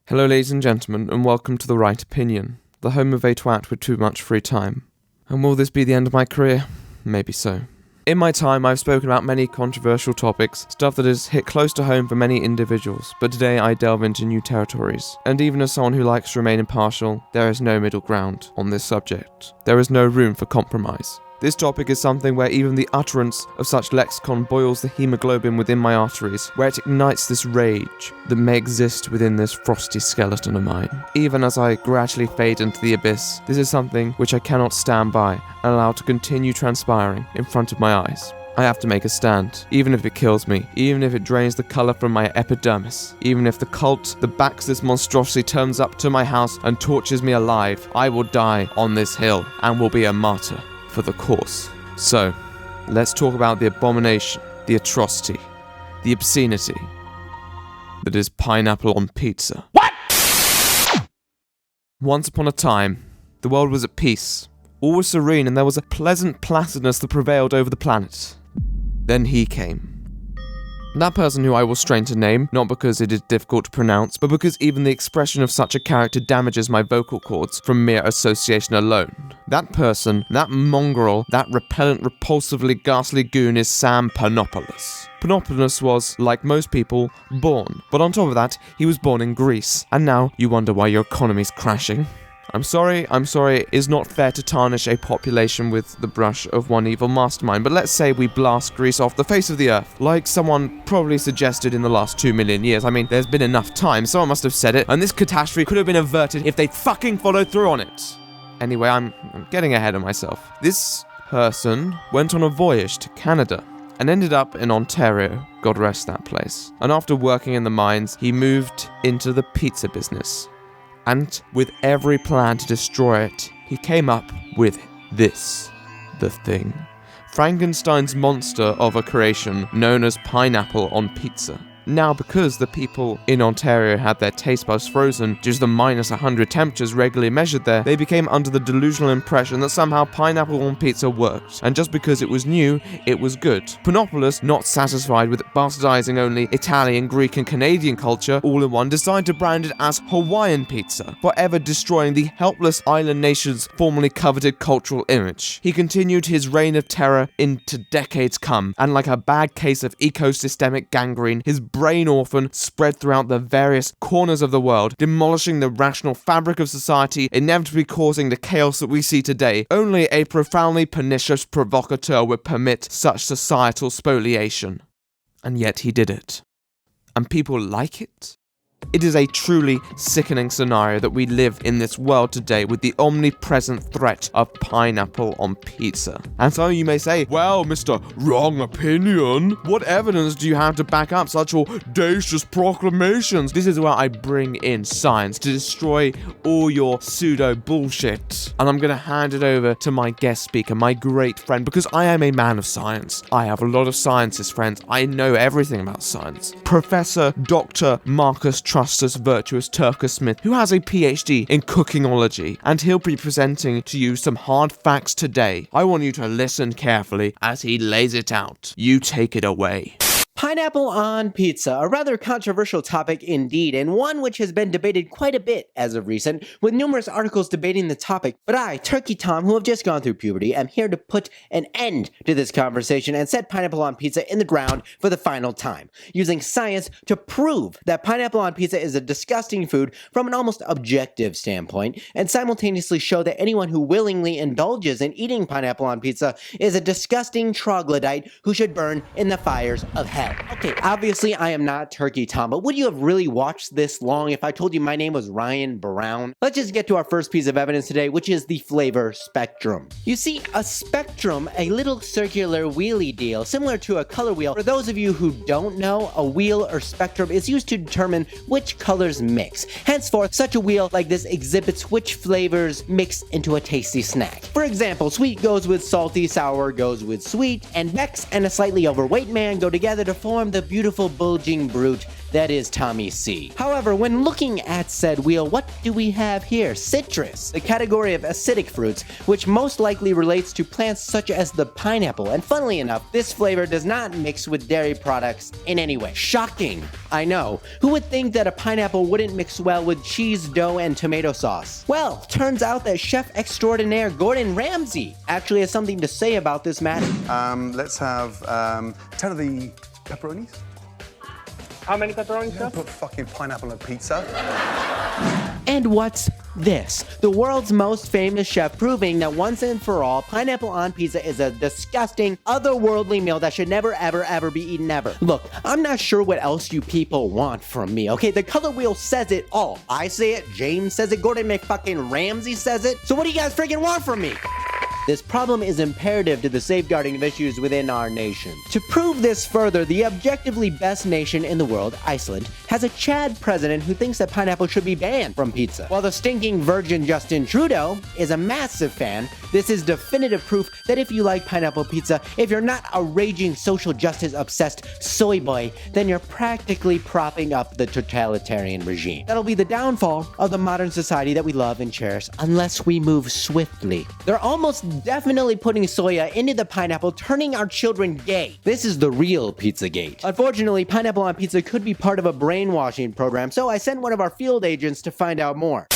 Hello ladies and gentlemen, and welcome to The Right Opinion, the home of a twat with too much free time. And will this be the end of my career? Maybe so. In my time, I've spoken about many controversial topics, stuff that has hit close to home for many individuals, but today I delve into new territories. And even as someone who likes to remain impartial, there is no middle ground on this subject. There is no room for compromise. This topic is something where even the utterance of such lexicon boils the haemoglobin within my arteries, where it ignites this rage that may exist within this frosty skeleton of mine. Even as I gradually fade into the abyss, this is something which I cannot stand by and allow to continue transpiring in front of my eyes. I have to make a stand, even if it kills me, even if it drains the colour from my epidermis, even if the cult that backs this monstrosity turns up to my house and tortures me alive. I will die on this hill and will be a martyr for the cause. So, let's talk about the abomination, the atrocity, the obscenity that is pineapple on pizza. What? Once upon a time, the world was at peace. All was serene and there was a pleasant placidness that prevailed over the planet. Then he came. That person who I will strain to name, not because it is difficult to pronounce, but because even the expression of such a character damages my vocal cords from mere association alone. That person, that mongrel, that repellent, repulsively ghastly goon is Sam Panopoulos. Panopoulos was, like most people, born. But on top of that, he was born in Greece. And now you wonder why your economy's crashing. I'm sorry, it is not fair to tarnish a population with the brush of one evil mastermind, but let's say we blast Greece off the face of the earth, like someone probably suggested in the last 2 million years. I mean, there's been enough time, someone must have said it, and this catastrophe could have been averted if they fucking followed through on it. Anyway, I'm getting ahead of myself. This person went on a voyage to Canada and ended up in Ontario, God rest that place. And after working in the mines, he moved into the pizza business. And with every plan to destroy it, he came up with this, the thing. Frankenstein's monster of a creation known as pineapple on pizza. Now, because the people in Ontario had their taste buds frozen due to the minus 100 temperatures regularly measured there, they became under the delusional impression that somehow pineapple on pizza worked, and just because it was new, it was good. Panopoulos, not satisfied with bastardizing only Italian, Greek and Canadian culture all in one, decided to brand it as Hawaiian pizza, forever destroying the helpless island nation's formerly coveted cultural image. He continued his reign of terror into decades come, and like a bad case of ecosystemic gangrene, his brain orphan spread throughout the various corners of the world, demolishing the rational fabric of society, inevitably causing the chaos that we see today. Only a profoundly pernicious provocateur would permit such societal spoliation. And yet he did it. And people like it? It is a truly sickening scenario that we live in this world today with the omnipresent threat of pineapple on pizza. And so you may say, well, Mr. Wrong Opinion, what evidence do you have to back up such audacious proclamations? This is where I bring in science to destroy all your pseudo bullshit. And I'm going to hand it over to my guest speaker, my great friend, because I am a man of science. I have a lot of scientists friends. I know everything about science. Professor Dr. Marcus Trustus Virtuous Turkus Smith, who has a PhD in cookingology, and he'll be presenting to you some hard facts today. I want you to listen carefully as he lays it out. You take it away. Pineapple on pizza, a rather controversial topic indeed, and one which has been debated quite a bit as of recent, with numerous articles debating the topic. But I, Turkey Tom, who have just gone through puberty, am here to put an end to this conversation and set pineapple on pizza in the ground for the final time, using science to prove that pineapple on pizza is a disgusting food from an almost objective standpoint, and simultaneously show that anyone who willingly indulges in eating pineapple on pizza is a disgusting troglodyte who should burn in the fires of hell. Okay, obviously I am not Turkey Tom, but would you have really watched this long if I told you my name was Ryan Brown? Let's just get to our first piece of evidence today, which is the flavor spectrum. You see, a spectrum, a little circular wheelie deal, similar to a color wheel. For those of you who don't know, a wheel or spectrum is used to determine which colors mix. Henceforth, such a wheel like this exhibits which flavors mix into a tasty snack. For example, sweet goes with salty, sour goes with sweet, and Bex and a slightly overweight man go together to form the beautiful bulging brute That is Tommy C. However, when looking at said wheel, what do we have here? Citrus, the category of acidic fruits, which most likely relates to plants such as the pineapple. And funnily enough, this flavor does not mix with dairy products in any way. Shocking, I know. Who would think that a pineapple wouldn't mix well with cheese, dough, and tomato sauce? Well, turns out that chef extraordinaire Gordon Ramsay actually has something to say about this matter. Let's have 10 of the pepperonis. How many pepperonis, sir? Put fucking pineapple on a pizza. And what's this? The world's most famous chef proving that once and for all, pineapple on pizza is a disgusting, otherworldly meal that should never, ever, ever be eaten ever. Look, I'm not sure what else you people want from me, okay? The color wheel says it all. I say it, James says it, Gordon McFucking Ramsay says it. So what do you guys freaking want from me? This problem is imperative to the safeguarding of issues within our nation. To prove this further, the objectively best nation in the world, Iceland, has a Chad president who thinks that pineapple should be banned from pizza. While the stinking virgin Justin Trudeau is a massive fan, this is definitive proof that if you like pineapple pizza, if you're not a raging social justice obsessed soy boy, then you're practically propping up the totalitarian regime. That'll be the downfall of the modern society that we love and cherish unless we move swiftly. They're almost definitely putting soya into the pineapple, turning our children gay. This is the real Pizzagate. Unfortunately, pineapple on pizza could be part of a brainwashing program, so I sent one of our field agents to find out more.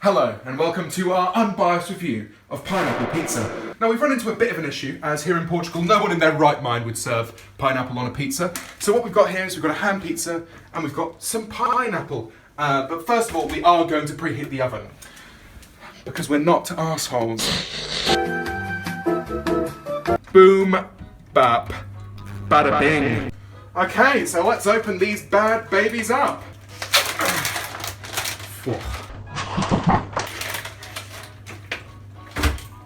Hello, and welcome to our unbiased review of pineapple pizza. Now, we've run into a bit of an issue, as here in Portugal, no one in their right mind would serve pineapple on a pizza. So what we've got here is we've got a ham pizza, and we've got some pineapple. But first of all, we are going to preheat the oven, because we're not assholes. Boom, bap, bada bing. Okay, so let's open these bad babies up.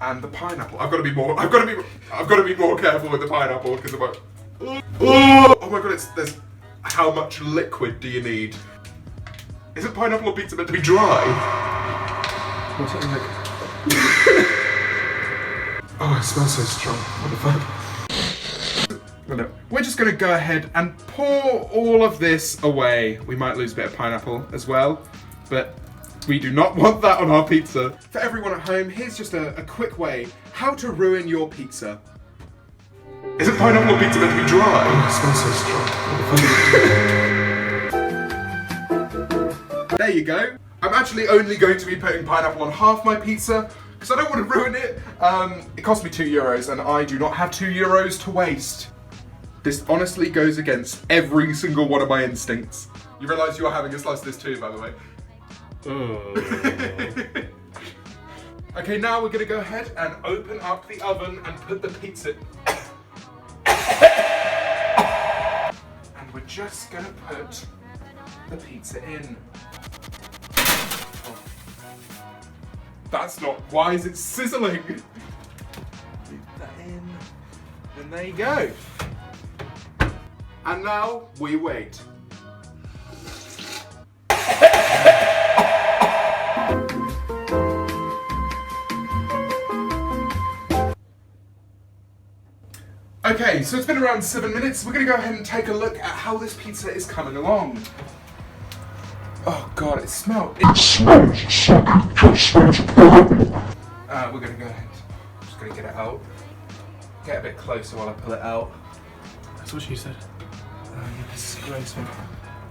And the pineapple. I've got to be more careful with the pineapple because I'm like, oh my god, there's how much liquid do you need? Isn't pineapple on pizza meant to be dry? Or something like. Oh, it smells so strong. What the fuck? Well, no. We're just gonna go ahead and pour all of this away. We might lose a bit of pineapple as well, but we do not want that on our pizza. For everyone at home, here's just a quick way how to ruin your pizza. Isn't pineapple on pizza meant to be dry? Oh, it smells so strong. There you go. I'm actually only going to be putting pineapple on half my pizza because I don't want to ruin it. It cost me €2 and I do not have €2 to waste. This honestly goes against every single one of my instincts. You realise you are having a slice of this too, by the way. Okay, now we're gonna go ahead and open up the oven and put the pizza. And we're just gonna put the pizza in. Oh. That's not. Why is it sizzling? Put that in. And there you go. And now we wait. Okay, so it's been around 7 minutes. We're gonna go ahead and take a look at how this pizza is coming along. Oh god, it smells. We're gonna go ahead. I'm just gonna get it out. Get a bit closer while I pull it out. That's what she said. This is gross.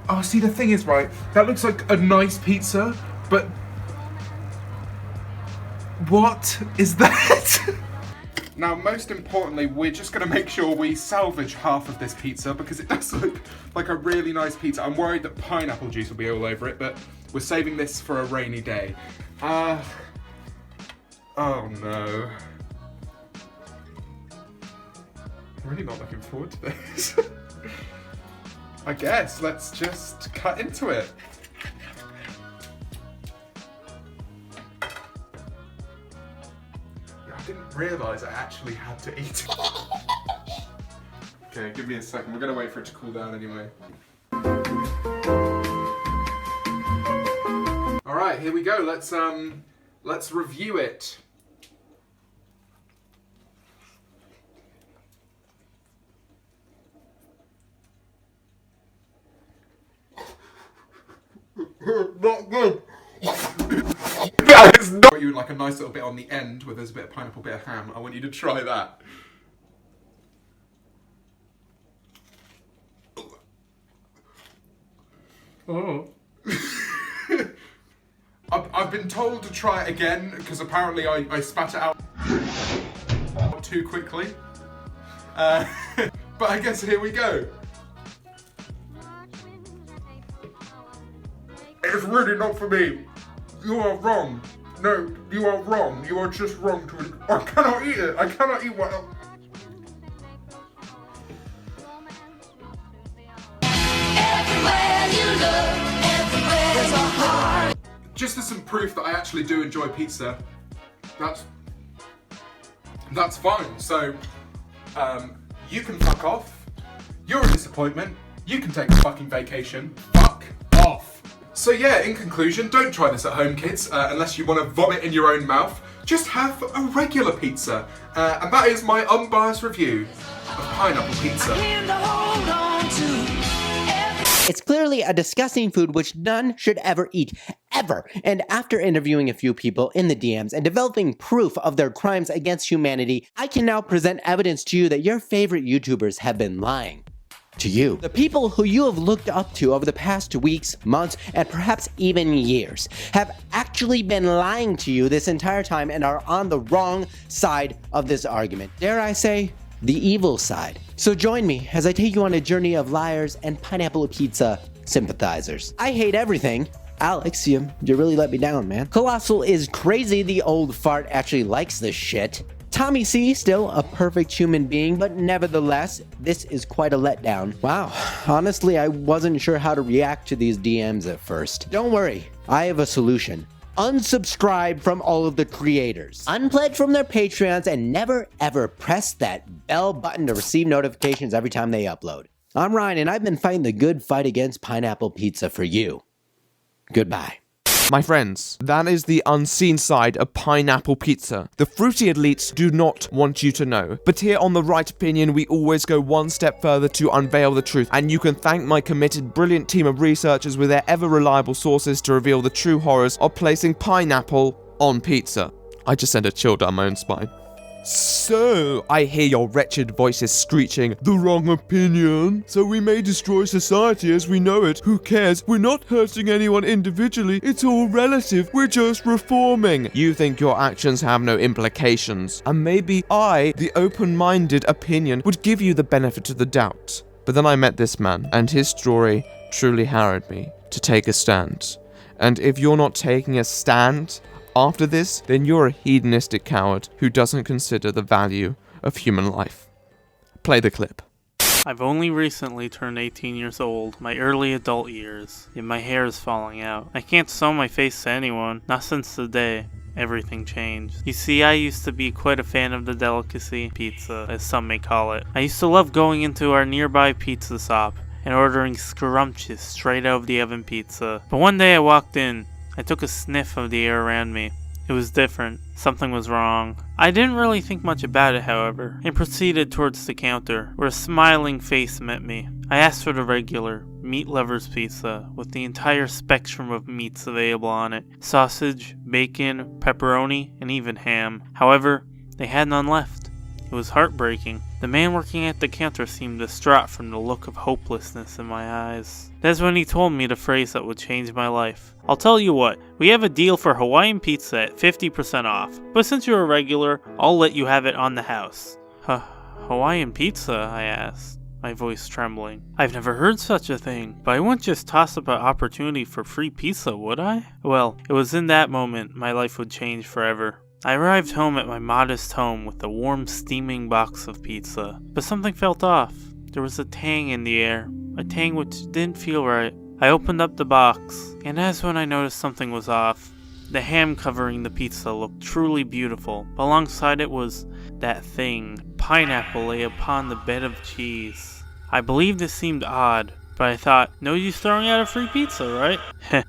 Oh, see, the thing is, right, that looks like a nice pizza, but what is that? Now, most importantly, we're just gonna make sure we salvage half of this pizza because it does look like a really nice pizza. I'm worried that pineapple juice will be all over it, but we're saving this for a rainy day. Oh no. I'm really not looking forward to this. I guess, let's just cut into it. I didn't realise I actually had to eat it. Okay, give me a second. We're gonna wait for it to cool down anyway. All right, here we go. Let's review it. Not good. That is not. You like a nice little bit on the end where there's a bit of pineapple, bit of ham. I want you to try that. Oh. I've been told to try it again because apparently I spat it out too quickly. But I guess here we go. It's really not for me. You are wrong. No, you are wrong. You are just wrong to it. I cannot eat it. I cannot eat what. Just as some proof that I actually do enjoy pizza, that's fine. So, you can fuck off. You're a disappointment. You can take a fucking vacation. Fuck off. So yeah, in conclusion, don't try this at home, kids, unless you want to vomit in your own mouth. Just have a regular pizza. And that is my unbiased review of pineapple pizza. It's clearly a disgusting food which none should ever eat, ever. And after interviewing a few people in the DMs and developing proof of their crimes against humanity, I can now present evidence to you that your favorite YouTubers have been lying to you. The people who you have looked up to over the past weeks, months, and perhaps even years have actually been lying to you this entire time and are on the wrong side of this argument. Dare I say, the evil side. So join me as I take you on a journey of liars and pineapple pizza sympathizers. I hate everything. Alex, you really let me down, man. Colossal is crazy. The old fart actually likes this shit. Tommy C, still a perfect human being, but nevertheless, this is quite a letdown. Wow, honestly, I wasn't sure how to react to these DMs at first. Don't worry, I have a solution. Unsubscribe from all of the creators. Unpledge from their Patreons and never ever press that bell button to receive notifications every time they upload. I'm Ryan and I've been fighting the good fight against pineapple pizza for you. Goodbye. My friends, that is the unseen side of pineapple pizza. The fruity elites do not want you to know. But here on The Right Opinion, we always go one step further to unveil the truth. And you can thank my committed, brilliant team of researchers with their ever-reliable sources to reveal the true horrors of placing pineapple on pizza. I just sent a chill down my own spine. So, I hear your wretched voices screeching, the wrong opinion. So we may destroy society as we know it. Who cares? We're not hurting anyone individually. It's all relative. We're just reforming. You think your actions have no implications. And maybe I, the open-minded opinion, would give you the benefit of the doubt. But then I met this man, and his story truly harrowed me to take a stand. And if you're not taking a stand after this, then you're a hedonistic coward who doesn't consider the value of human life. Play the clip. I've only recently turned 18 years old, my early adult years, yet my hair is falling out. I can't show my face to anyone, not since the day everything changed. You see, I used to be quite a fan of the delicacy, pizza, as some may call it. I used to love going into our nearby pizza shop and ordering scrumptious, straight out of the oven pizza. But one day I walked in, I took a sniff of the air around me. It was different. Something was wrong. I didn't really think much about it, however, and proceeded towards the counter, where a smiling face met me. I asked for the regular, meat lover's pizza, with the entire spectrum of meats available on it. Sausage, bacon, pepperoni, and even ham. However, they had none left. It was heartbreaking. The man working at the counter seemed distraught from the look of hopelessness in my eyes. That's when he told me the phrase that would change my life. I'll tell you what, we have a deal for Hawaiian pizza at 50% off, but since you're a regular, I'll let you have it on the house. Hawaiian pizza? I asked, my voice trembling. I've never heard such a thing, but I wouldn't just toss up an opportunity for free pizza, would I? Well, it was in that moment my life would change forever. I arrived home at my modest home with a warm, steaming box of pizza, but something felt off. There was a tang in the air, a tang which didn't feel right. I opened up the box, and that's when I noticed something was off. The ham covering the pizza looked truly beautiful, but alongside it was that thing. Pineapple lay upon the bed of cheese. I believed it seemed odd, but I thought, no use throwing out a free pizza, right? Heh.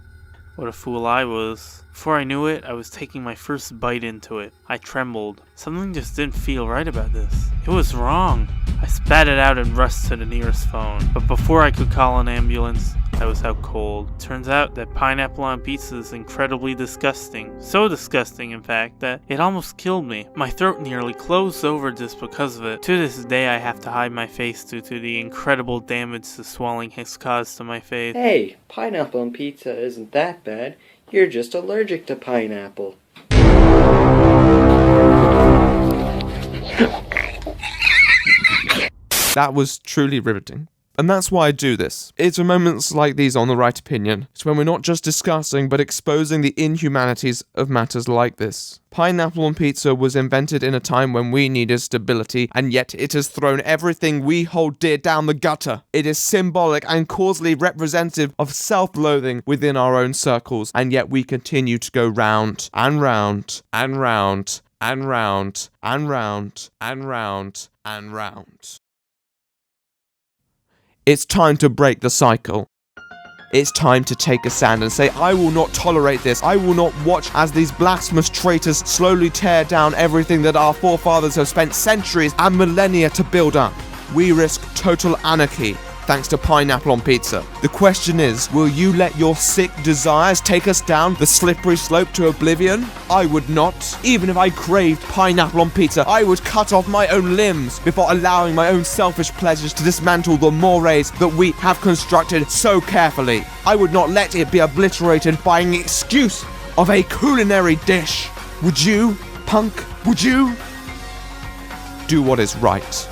What a fool I was. Before I knew it, I was taking my first bite into it. I trembled. Something just didn't feel right about this. It was wrong. I spat it out and rushed to the nearest phone, but before I could call an ambulance, I was out cold. Turns out that pineapple on pizza is incredibly disgusting. So disgusting, in fact, that it almost killed me. My throat nearly closed over just because of it. To this day, I have to hide my face due to the incredible damage the swelling has caused to my face. Hey, pineapple on pizza isn't that bad. You're just allergic to pineapple. That was truly riveting. And that's why I do this. It's for moments like these on The Right Opinion. It's when we're not just discussing, but exposing the inhumanities of matters like this. Pineapple on pizza was invented in a time when we needed stability, and yet it has thrown everything we hold dear down the gutter. It is symbolic and causally representative of self-loathing within our own circles, and yet we continue to go round and round and round and round and round and round and round. It's time to break the cycle. It's time to take a stand and say, I will not tolerate this. I will not watch as these blasphemous traitors slowly tear down everything that our forefathers have spent centuries and millennia to build up. We risk total anarchy thanks to pineapple on pizza. The question is, will you let your sick desires take us down the slippery slope to oblivion? I would not. Even if I craved pineapple on pizza, I would cut off my own limbs before allowing my own selfish pleasures to dismantle the mores that we have constructed so carefully. I would not let it be obliterated by an excuse of a culinary dish. Would you, punk? Would you? Do what is right.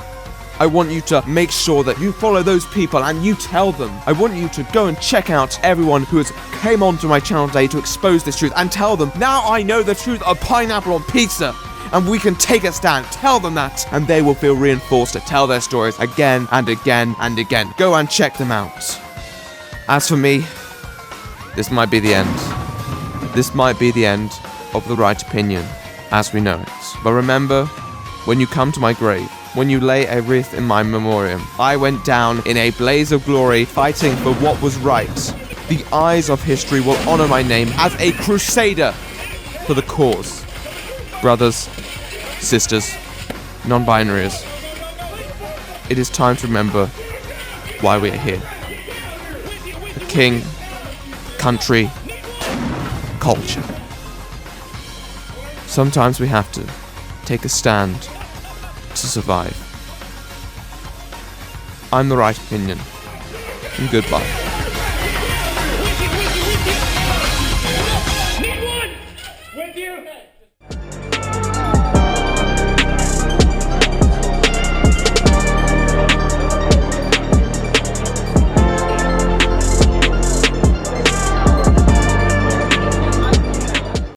I want you to make sure that you follow those people and you tell them. I want you to go and check out everyone who has came onto my channel today to expose this truth and tell them, now I know the truth of pineapple on pizza and we can take a stand. Tell them that and they will feel reinforced to tell their stories again and again and again. Go and check them out. As for me, this might be the end. This might be the end of The Right Opinion as we know it. But remember, when you come to my grave, when you lay a wreath in my memoriam, I went down in a blaze of glory, fighting for what was right. The eyes of history will honor my name as a crusader for the cause. Brothers, sisters, non-binaries, it is time to remember why we are here. The king, country, culture. Sometimes we have to take a stand to survive. I'm The Right Opinion, and goodbye.